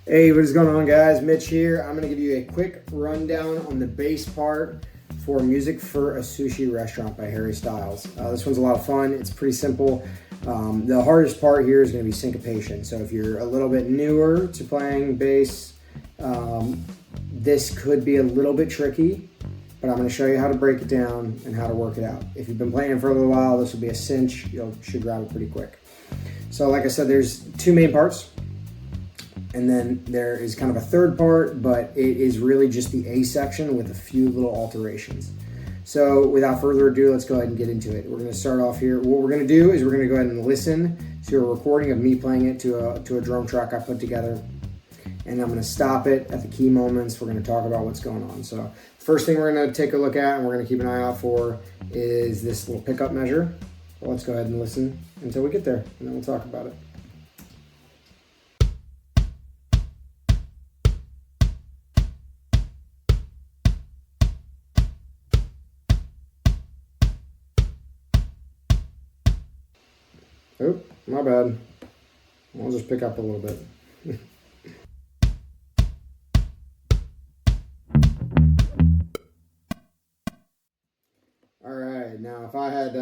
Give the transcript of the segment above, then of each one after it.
Hey, what is going on, guys? Mitch here. I'm going to give you a quick rundown on the bass part for Music for a Sushi Restaurant by Harry Styles. This one's a lot of fun. It's pretty simple. The hardest part here is going to be syncopation. So if you're a little bit newer to playing bass, this could be a little bit tricky, but I'm going to show you how to break it down and how to work it out. If you've been playing for a little while, this will be a cinch. You should grab it pretty quick. So like I said, there's two main parts. And then there is kind of a third part, but it is really just the A section with a few little alterations. So without further ado, let's go ahead and get into it. We're going to start off here. What we're going to do is we're going to go ahead and listen to a recording of me playing it to a drum track I put together. And I'm going to stop it at the key moments. We're going to talk about what's going on. So first thing we're going to take a look at and we're going to keep an eye out for is this little pickup measure. Well, let's go ahead and listen until we get there, and then we'll talk about it. Oh, my bad. I'll just pick up a little bit. All right, now if I had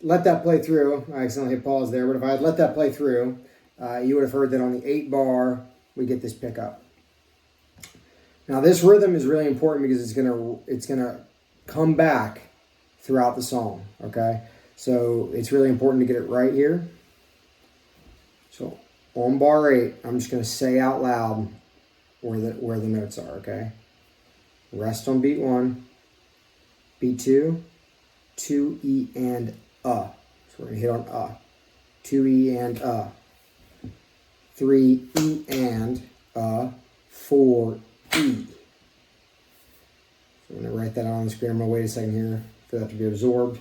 let that play through, I accidentally hit pause there, but if I had let that play through, you would have heard that on the 8 bar, we get this pickup. Now this rhythm is really important because it's gonna come back throughout the song, okay? So it's really important to get it right here. So on bar 8, I'm just going to say out loud where the notes are, okay? Rest on beat 1, beat 2, 2E and So we're going to hit on 2E and 3E and 4E. So I'm going to write that on the screen. I'm going to wait a second here for that to be absorbed.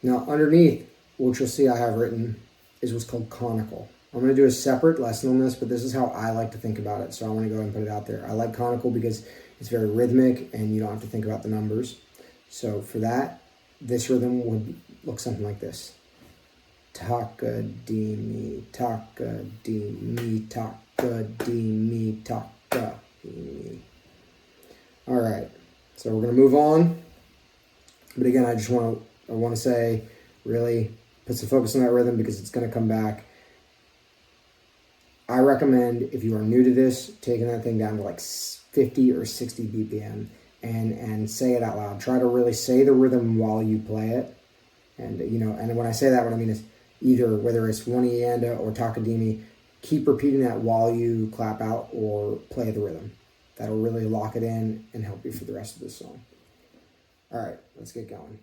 Now, underneath, which you'll see I have written, is what's called conical. I'm going to do a separate lesson on this, but this is how I like to think about it, so I want to go ahead and put it out there. I like conical because it's very rhythmic, and you don't have to think about the numbers. So for that, this rhythm would look something like this. Taka, di, mi, taka, di, mi, taka, di, mi, taka, di, mi. All right, so we're going to move on. But again, I want to say, really put some focus on that rhythm because it's going to come back. I recommend, if you are new to this, taking that thing down to like 50 or 60 BPM and say it out loud. Try to really say the rhythm while you play it. And, and when I say that, what I mean is either whether it's one ianda or takadimi, keep repeating that while you clap out or play the rhythm. That'll really lock it in and help you for the rest of the song. All right, let's get going.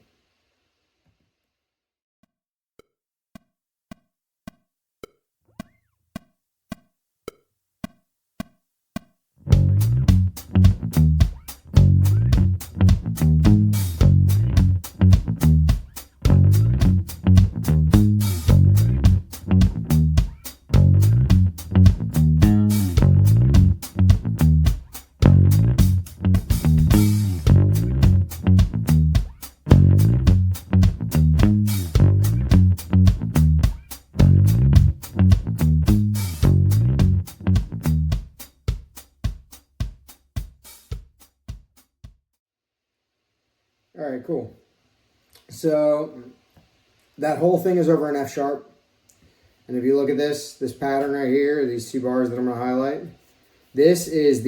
All right, cool. So that whole thing is over in F sharp. And if you look at this pattern right here, these 2 bars that I'm going to highlight, this is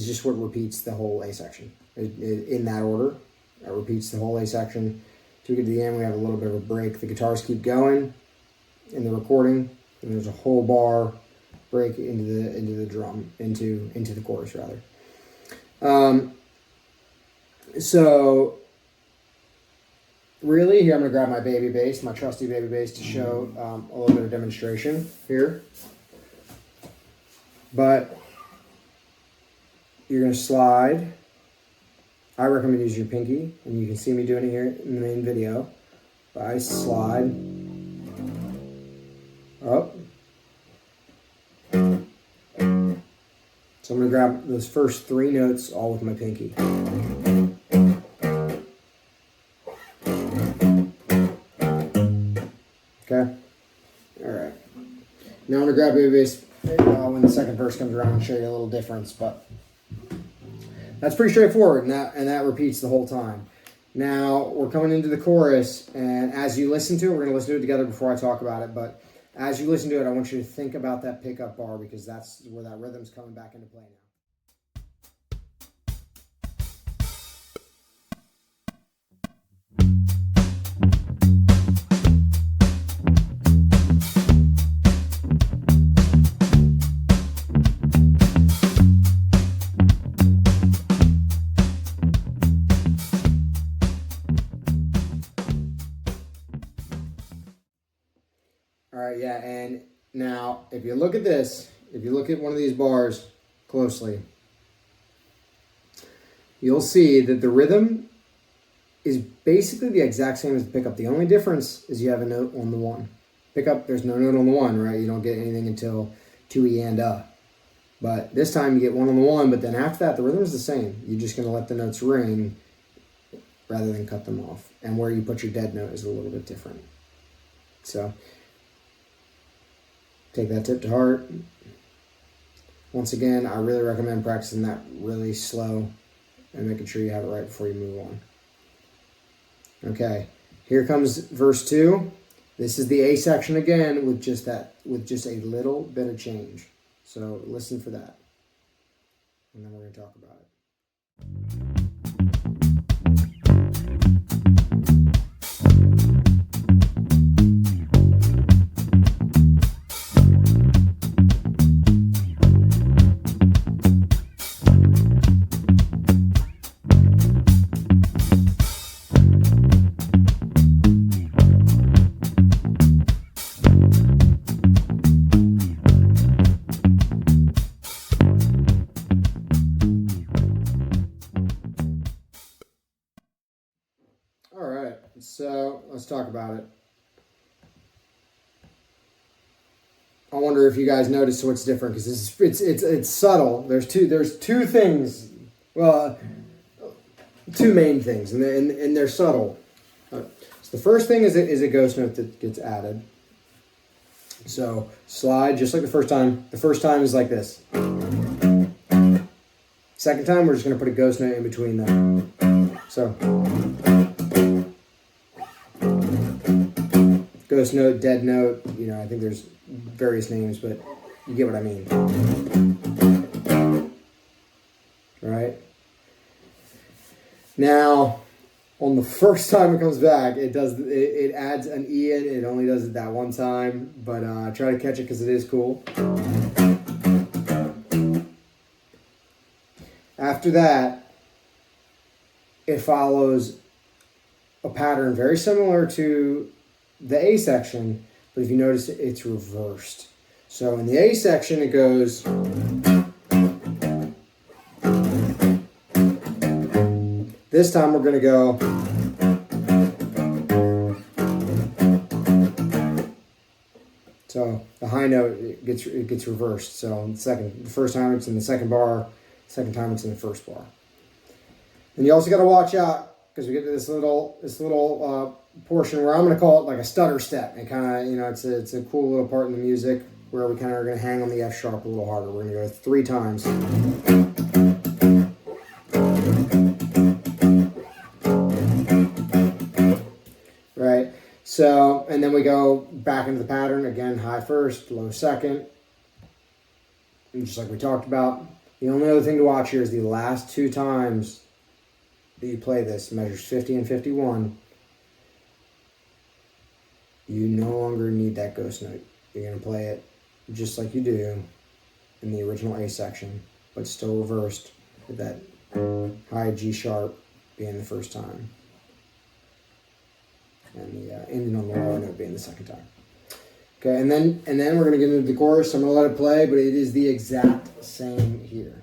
just what repeats the whole A section. In that order, it repeats the whole A section. Till we get to the end, we have a little bit of a break. The guitars keep going in the recording, and there's a whole bar break into the drum, into the chorus rather. So really, here I'm going to grab my baby bass, my trusty baby bass, to show a little bit of demonstration here. But you're going to slide. I recommend using your pinky, and you can see me doing it here in the main video. But I slide up. So I'm going to grab those first 3 notes all with my pinky. Okay? All right. Now I'm going to grab baby bass when the second verse comes around and show you a little difference, but that's pretty straightforward, and that repeats the whole time. Now we're coming into the chorus, and as you listen to it, we're going to listen to it together before I talk about it, but as you listen to it, I want you to think about that pickup bar, because that's where that rhythm's coming back into play now. All right, yeah, and now if you look at this, if you look at one of these bars closely, you'll see that the rhythm is basically the exact same as the pickup. The only difference is you have a note on the one. Pickup, there's no note on the one, right? You don't get anything until 2E and But this time you get one on the one, but then after that, the rhythm is the same. You're just going to let the notes ring rather than cut them off. And where you put your dead note is a little bit different. So take that tip to heart. Once again, I really recommend practicing that really slow and making sure you have it right before you move on. Okay, here comes verse 2. This is the A section again with just a little bit of change. So listen for that. And then we're going to talk about it. So let's talk about it. I wonder if you guys noticed what's different, because it's subtle. There's two things. Well, two main things, and they're subtle. So the first thing is a ghost note that gets added. So slide just like the first time. The first time is like this. Second time we're just going to put a ghost note in between them. So. Ghost note, dead note, I think there's various names, but you get what I mean. Right? Now, on the first time it comes back, it adds an E in. It only does it that one time, but try to catch it because it is cool. After that, it follows a pattern very similar to the A section, but if you notice, it's reversed. So in the A section, it goes. This time we're going to go. So the high note it gets reversed. So the first time it's in the second bar, second time it's in the first bar. And you also got to watch out, because we get to this little portion where I'm going to call it like a stutter step. And kind of, it's a cool little part in the music where we kind of are going to hang on the F sharp a little harder. We're going to go 3 times. Right? So, and then we go back into the pattern. Again, high first, low second. And just like we talked about. The only other thing to watch here is the last 2 times that you play this, measures 50 and 51, you no longer need that ghost note. You're going to play it just like you do in the original A section, but still reversed with that high G sharp being the first time, and the ending on the lower note being the second time. Okay, and then we're going to get into the chorus. I'm going to let it play, but it is the exact same here.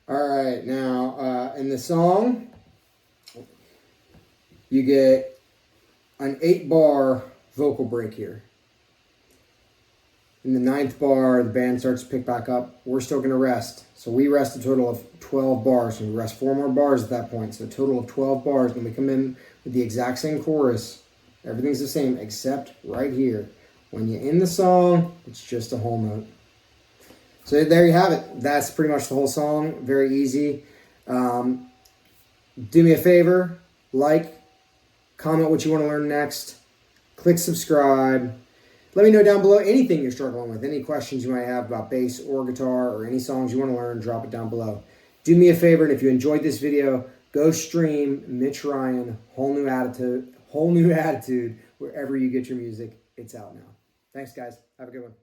All right, now in the song, you get an 8-bar vocal break here. In the 9th bar, the band starts to pick back up. We're still going to rest. So we rest a total of 12 bars. And we rest 4 more bars at that point. So a total of 12 bars. When we come in with the exact same chorus, everything's the same except right here. When you end the song, it's just a whole note. So there you have it. That's pretty much the whole song. Very easy. Do me a favor. Like, comment what you want to learn next. Click subscribe. Let me know down below anything you're struggling with, any questions you might have about bass or guitar or any songs you want to learn, drop it down below. Do me a favor, and if you enjoyed this video, go stream Mitch Ryan, Whole New Attitude, wherever you get your music. It's out now. Thanks, guys. Have a good one.